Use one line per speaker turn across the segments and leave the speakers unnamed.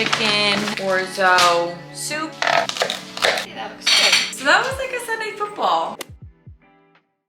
chicken orzo soup. Hey, that looks good. So that was like a Sunday football.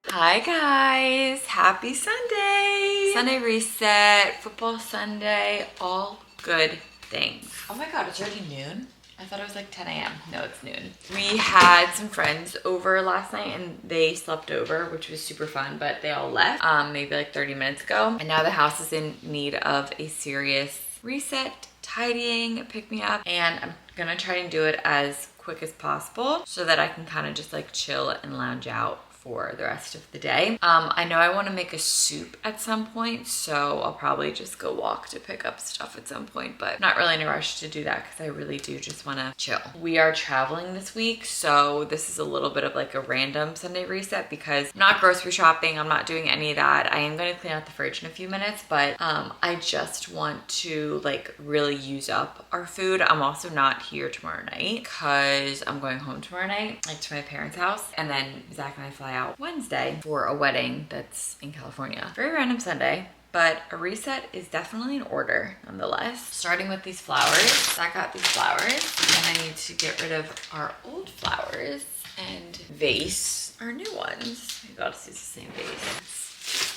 Hi guys, happy Sunday. Sunday reset, football Sunday, all good things. Oh my God, it's already noon? I thought it was like 10 a.m. No, it's noon. We had some friends over last night and they slept over, which was super fun, but they all left maybe like 30 minutes ago. And now the house is in need of a serious reset, tidying, pick me up. And I'm gonna try and do it as quick as possible so that I can kind of just like chill and lounge out for the rest of the day. I know I want to make a soup at some point, so I'll probably just go walk to pick up stuff at some point, but not really in a rush to do that because I really do just want to chill. We are traveling this week, so this is a little bit of like a random Sunday reset because I'm not grocery shopping, I'm not doing any of that. I am going to clean out the fridge in a few minutes, but I just want to like really use up our food. I'm also not here tomorrow night because I'm going home tomorrow night, like to my parents' house, and then Zach and I fly out Wednesday for a wedding that's in California. Very random Sunday, but a reset is definitely in order nonetheless. Starting with these flowers. I got these flowers and I need to get rid of our old flowers and vase our new ones. Maybe I'll just use the same vase.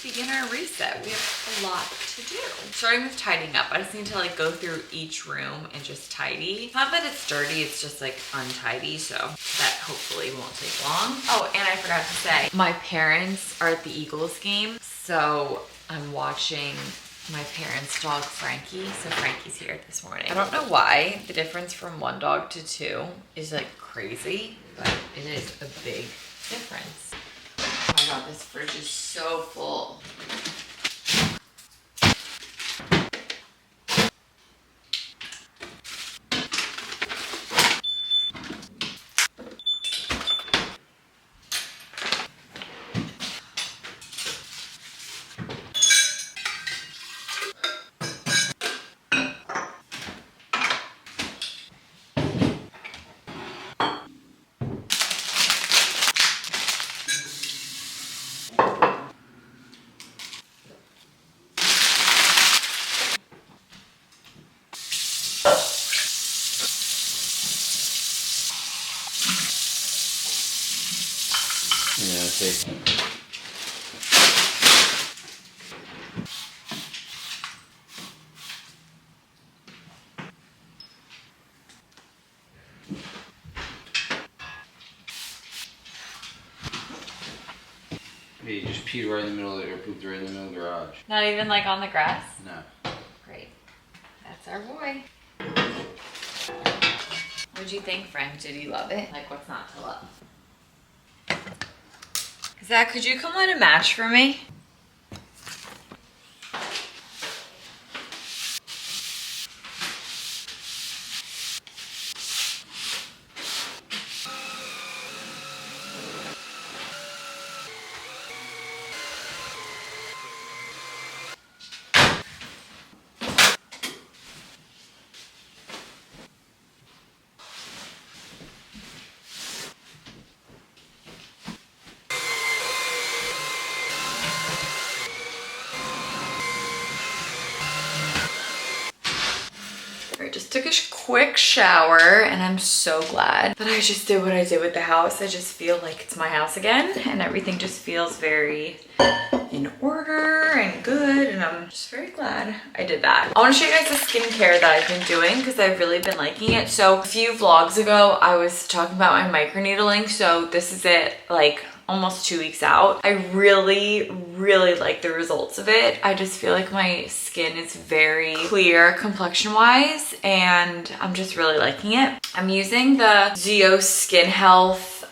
Begin our reset. We have a lot to do. Starting with tidying up. I just need to like go through each room and just tidy. It's not that it's dirty, it's just like untidy, so that hopefully won't take long. Oh, and I forgot to say, my parents are at the Eagles game, so I'm watching my parents' dog Frankie. So Frankie's here this morning. I don't know why the difference from one dog to two is like crazy, but it is a big difference. Oh my God, this fridge is so full.
Yeah, take. Yeah, you just peed right in the middle of it, or pooped right in the middle of the garage.
Not even like on the grass?
No.
Great. That's our boy. What'd you think, Frank? Did you love it? Like, what's not to love? Zach, could you come light a match for me? Just took a quick shower and I'm so glad that I just did what I did with the house. I just feel like it's my house again and everything just feels very in order and good, and I'm just very glad I did that. I want to show you guys the skincare that I've been doing because I've really been liking it. So a few vlogs ago I was talking about my microneedling, so this is it, like almost 2 weeks out. I really like the results of it. I just feel like my skin is very clear complexion wise and I'm just really liking it. I'm using the Zeo Skin Health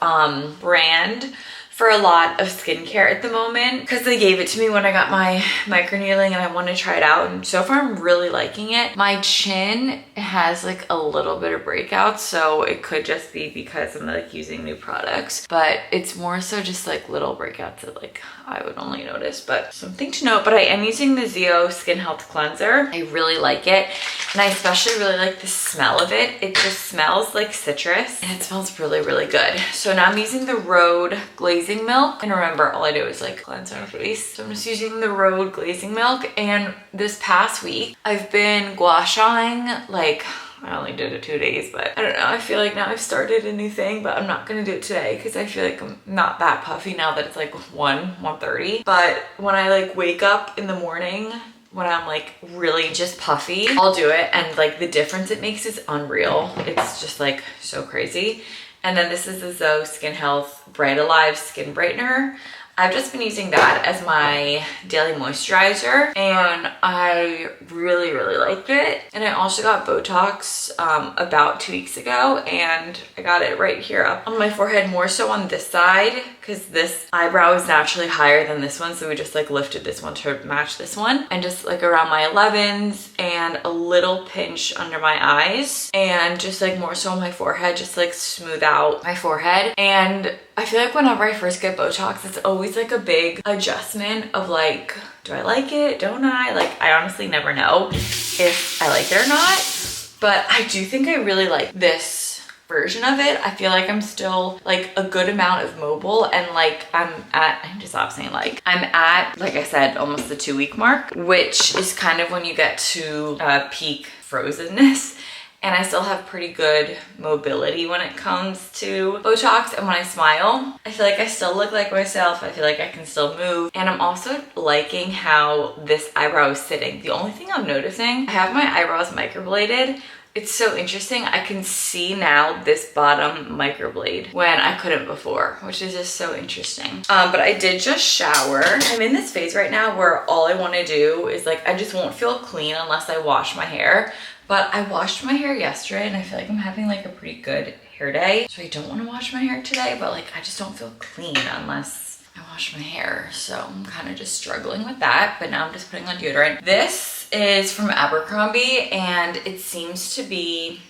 brand for a lot of skincare at the moment because they gave it to me when I got my microneedling and I want to try it out, and so far I'm really liking it. My chin has like a little bit of breakouts, so it could just be because I'm like using new products, but it's more so just like little breakouts that like I would only notice, but something to note. But I am using the Zeo Skin Health Cleanser. I really like it, and I especially really like the smell of it. It just smells like citrus and it smells really good. So now I'm using the Rhode Glazing Milk, and remember all I do is like cleanse my face, so I'm just using the Rhode Glazing Milk. And this past week I've been gua shaing like I only did it 2 days, but I don't know. I feel like now I've started a new thing, but I'm not gonna do it today because I feel like I'm not that puffy now that it's like 1:30. But when I like wake up in the morning, when I'm like really just puffy, I'll do it. And like the difference it makes is unreal. It's just like so crazy. And then this is the Zoe Skin Health Bright Alive Skin Brightener. I've just been using that as my daily moisturizer and I really, really liked it. And I also got Botox about 2 weeks ago and I got it right here up on my forehead, more so on this side because this eyebrow is naturally higher than this one. So we just like lifted this one to match this one, and just like around my 11s and a little pinch under my eyes, and just like more so on my forehead, just like smooth out my forehead. And I feel like whenever I first get Botox, it's always like a big adjustment of like, do I like it? Don't I? Like, I honestly never know if I like it or not, but I do think I really like this version of it. I feel like I'm still like a good amount of mobile, and like I need to stop saying like, I'm at, like I said, almost the 2-week mark, which is kind of when you get to peak frozenness. And I still have pretty good mobility when it comes to Botox. And when I smile, I feel like I still look like myself. I feel like I can still move. And I'm also liking how this eyebrow is sitting. The only thing I'm noticing, I have my eyebrows microbladed. It's so interesting. I can see now this bottom microblade when I couldn't before, which is just so interesting. But I did just shower. I'm in this phase right now where all I want to do is like, I just won't feel clean unless I wash my hair. But I washed my hair yesterday and I feel like I'm having like a pretty good hair day. So I don't want to wash my hair today, but like I just don't feel clean unless I wash my hair. So I'm kind of just struggling with that, but now I'm just putting on deodorant. This is from Abercrombie and it seems to be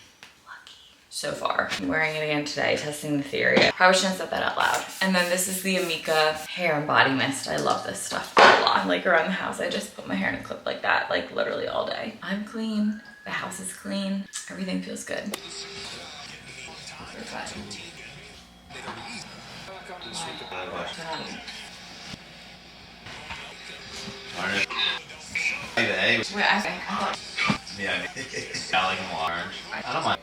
lucky so far. I'm wearing it again today, testing the theory. I probably shouldn't have said that out loud. And then this is the Amika hair and body mist. I love this stuff a lot. Like around the house, I just put my hair in a clip like that, like literally all day. I'm clean. The house is clean. Everything feels good. We're fine. Wait, I thought.
Yeah, I like them orange. I don't mind.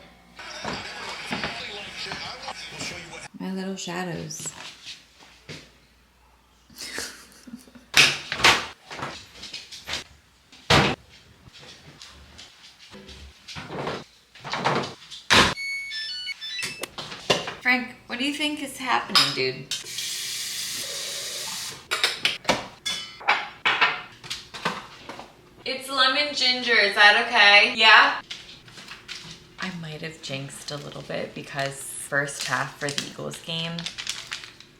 My little shadows. Frank, what do you think is happening, dude? It's lemon ginger, is that okay? Yeah? I might have jinxed a little bit because first half for the Eagles game,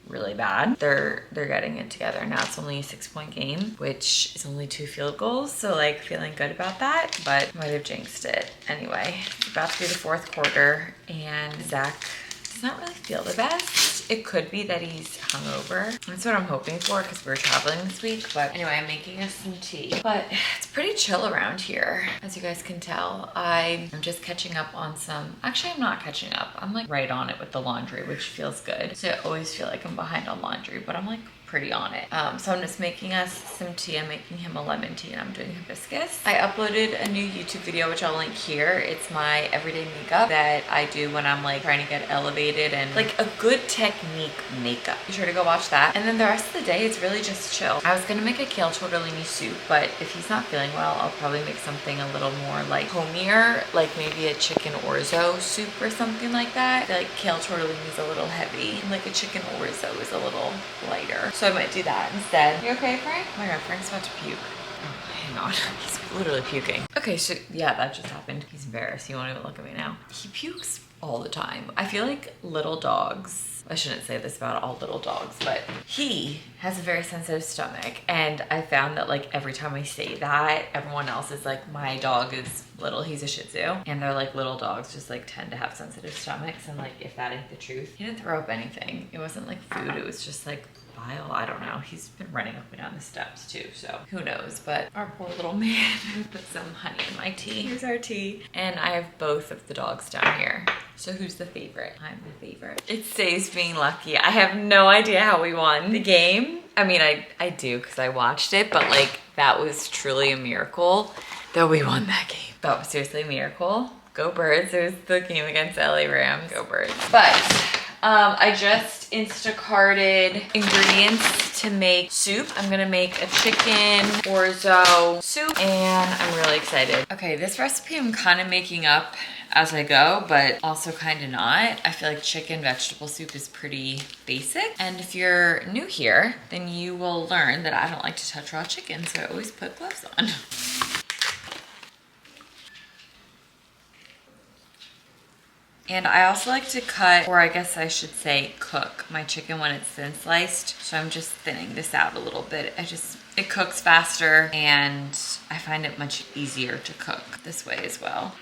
really bad. They're getting it together. Now it's only a 6-point game, which is only 2 field goals. So like feeling good about that, but might have jinxed it. Anyway, it's about to be the 4th quarter and Zach does not really feel the best. It could be that he's hungover. That's what I'm hoping for because we're traveling this week. But anyway, I'm making us some tea. But it's pretty chill around here, as you guys can tell. I'm just catching up on some, actually I'm not catching up. I'm like right on it with the laundry, which feels good. So I always feel like I'm behind on laundry, but I'm like pretty on it. So I'm just making us some tea. I'm making him a lemon tea and I'm doing hibiscus. I uploaded a new YouTube video, which I'll link here. It's my everyday makeup that I do when I'm like trying to get elevated and like a good technique makeup. Be sure to go watch that. And then the rest of the day, it's really just chill. I was gonna make a kale tortellini soup, but if he's not feeling well, I'll probably make something a little more like homier, like maybe a chicken orzo soup or something like that. I feel like kale tortellini is a little heavy and like a chicken orzo is a little lighter. So I might do that instead. You okay, Frank? Oh my God, Frank's about to puke. Oh, hang on. He's literally puking. Okay, so yeah, that just happened. He's embarrassed. He won't even look at me now. He pukes all the time. I feel like little dogs, I shouldn't say this about all little dogs, but he has a very sensitive stomach. And I found that like every time I say that, everyone else is like, my dog is little, he's a Shih Tzu. And they're like, little dogs just like tend to have sensitive stomachs. And like, if that ain't the truth, he didn't throw up anything. It wasn't like food, it was just like bile. I don't know. He's been running up and down the steps too, so who knows. But our poor little man. Put some honey in my tea. Here's our tea. And I have both of the dogs down here. So who's the favorite? I'm the favorite. It stays being lucky. I have no idea how we won the game. I mean, I do because I watched it, but like that was truly a miracle that we won that game. That was seriously a miracle. Go Birds. It was the game against LA Rams. Go Birds. But I just Instacarted ingredients to make soup. I'm gonna make a chicken orzo soup and I'm really excited. Okay, this recipe I'm kind of making up as I go, but also kind of not. I feel like chicken vegetable soup is pretty basic. And if you're new here, then you will learn that I don't like to touch raw chicken, so I always put gloves on. And I also like to cut, or I guess I should say cook, my chicken when it's thin sliced. So I'm just thinning this out a little bit. It cooks faster and I find it much easier to cook this way as well.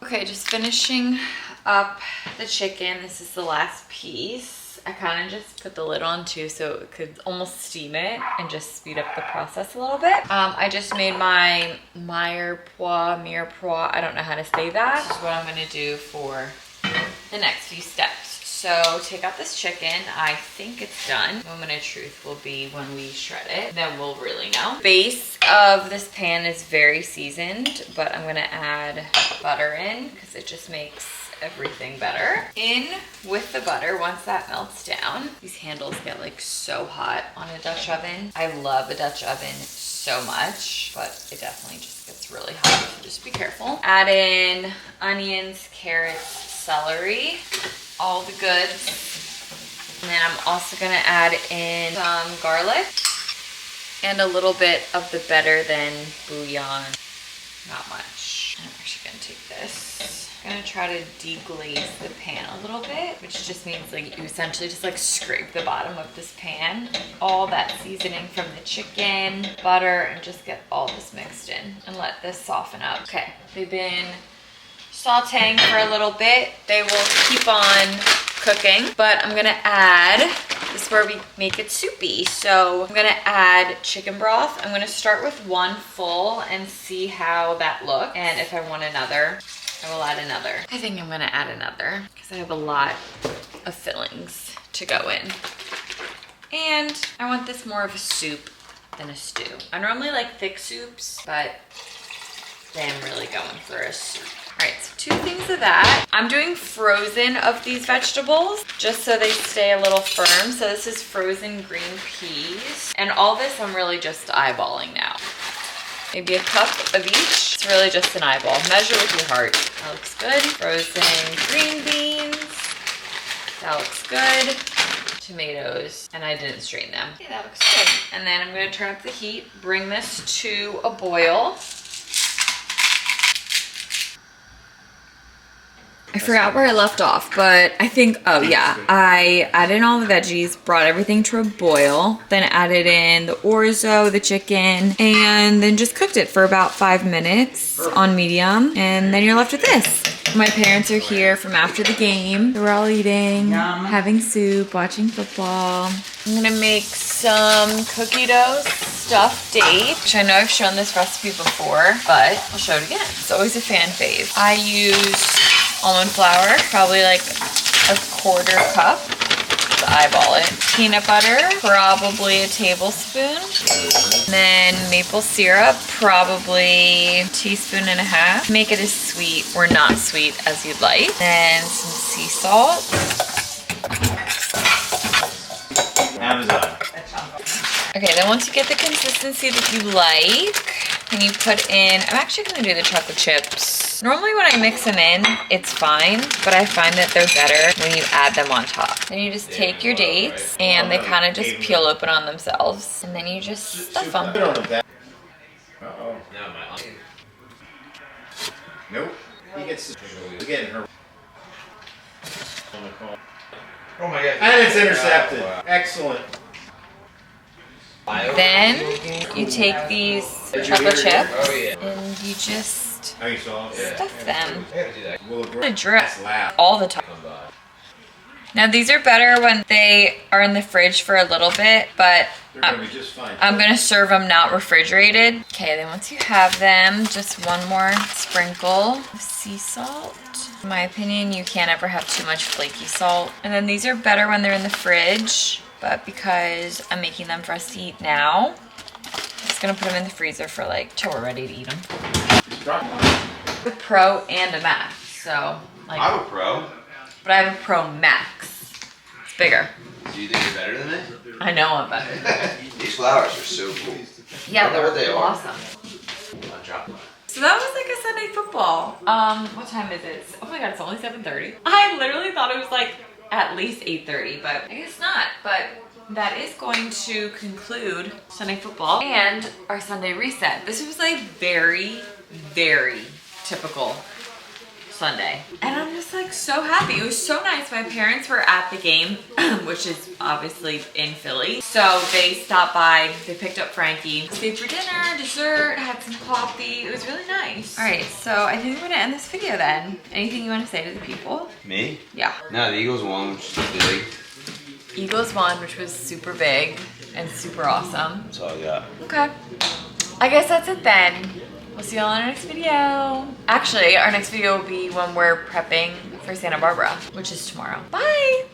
Okay, just finishing up the chicken. This is the last piece. I kind of just put the lid on too so it could almost steam it and just speed up the process a little bit. I just made my mirepoix, I don't know how to say that. This is what I'm gonna do for the next few steps. So take out this chicken. I think it's done. Moment of truth will be when we shred it. Then we'll really know. Base of this pan is very seasoned, but I'm gonna add butter in because it just makes everything better. In with the butter, once that melts down. These handles get like so hot on a Dutch oven. I love a Dutch oven so much, but it definitely just gets really hot, so just be careful. Add in onions, carrots, celery, all the goods. And then I'm also gonna add in some garlic and a little bit of the Better Than bouillon. Not much. I'm actually gonna take this. I'm gonna try to deglaze the pan a little bit, which just means like you essentially just like scrape the bottom of this pan. All that seasoning from the chicken, butter, and just get all this mixed in and let this soften up. Okay, they've been sauteing for a little bit. They will keep on cooking, but I'm gonna add, this is where we make it soupy. So I'm gonna add chicken broth. I'm gonna start with one full and see how that looks. And if I want another, I will add another. I think I'm gonna add another because I have a lot of fillings to go in. And I want this more of a soup than a stew. I normally like thick soups, but today I'm really going for a soup. All right, so 2 things of that. I'm doing frozen of these vegetables just so they stay a little firm. So this is frozen green peas. And all this I'm really just eyeballing now. Maybe a cup of each. It's really just an eyeball. Measure with your heart. That looks good. Frozen green beans. That looks good. Tomatoes, and I didn't strain them. Okay, that looks good. And then I'm gonna turn up the heat, bring this to a boil. I forgot where I left off, but I think, oh yeah, I added in all the veggies, brought everything to a boil, then added in the orzo, the chicken, and then just cooked it for about 5 minutes on medium, and then you're left with this. My parents are here from after the game. We're all eating, having soup, watching football. I'm gonna make some cookie dough stuffed date, which I know I've shown this recipe before, but I'll show it again. It's always a fan fave. I use almond flour, probably like a 1/4 cup. To eyeball it. Peanut butter, probably a tablespoon. And then maple syrup, probably a teaspoon and a half. Make it as sweet or not sweet as you'd like. Then some sea salt.
Amazon.
Okay, then once you get the consistency that you like, then you put in, I'm actually gonna do the chocolate chips Normally when I mix them in, it's fine, but I find that they're better when you add them on top. Then you just take your dates and they kind of just peel open on themselves. And then you just stuff them.
Uh-oh. Nope. He gets getting her.
Oh my god.
And it's intercepted. Excellent.
Then you take these chocolate chips and you just stuff them. The drip all the time. Now these are better when they are in the fridge for a little bit, but I'm gonna serve them not refrigerated. Okay, then once you have them, just one more sprinkle of sea salt. In my opinion, you can't ever have too much flaky salt. And then these are better when they're in the fridge, but because I'm making them for us to eat now, I'm just gonna put them in the freezer for like till we're ready to eat them. A Pro and a Max, so like.
I'm a pro.
But I have a Pro Max. It's bigger.
Do you think you're better than me?
I know I'm better.
These flowers are so cool.
Yeah,
I wonder what they are.
awesome. So that was like a Sunday football. What time is it? Oh my god, it's only 7:30. I literally thought it was like at least 8:30, but I guess not. But that is going to conclude Sunday football and our Sunday reset. This was a very, very typical Sunday. And I'm just like so happy. It was so nice. My parents were at the game, which is obviously in Philly. So they stopped by, they picked up Frankie, stayed for dinner, dessert, had some coffee. It was really nice. All right, so I think I'm gonna end this video then. Anything you wanna say to the people?
Me?
Yeah.
No, the Eagles won, which is big.
Eagles won, which was super big and super awesome.
That's all I got.
Okay. I guess that's it then. We'll see you all in our next video. Actually, our next video will be when we're prepping for Santa Barbara, which is tomorrow. Bye.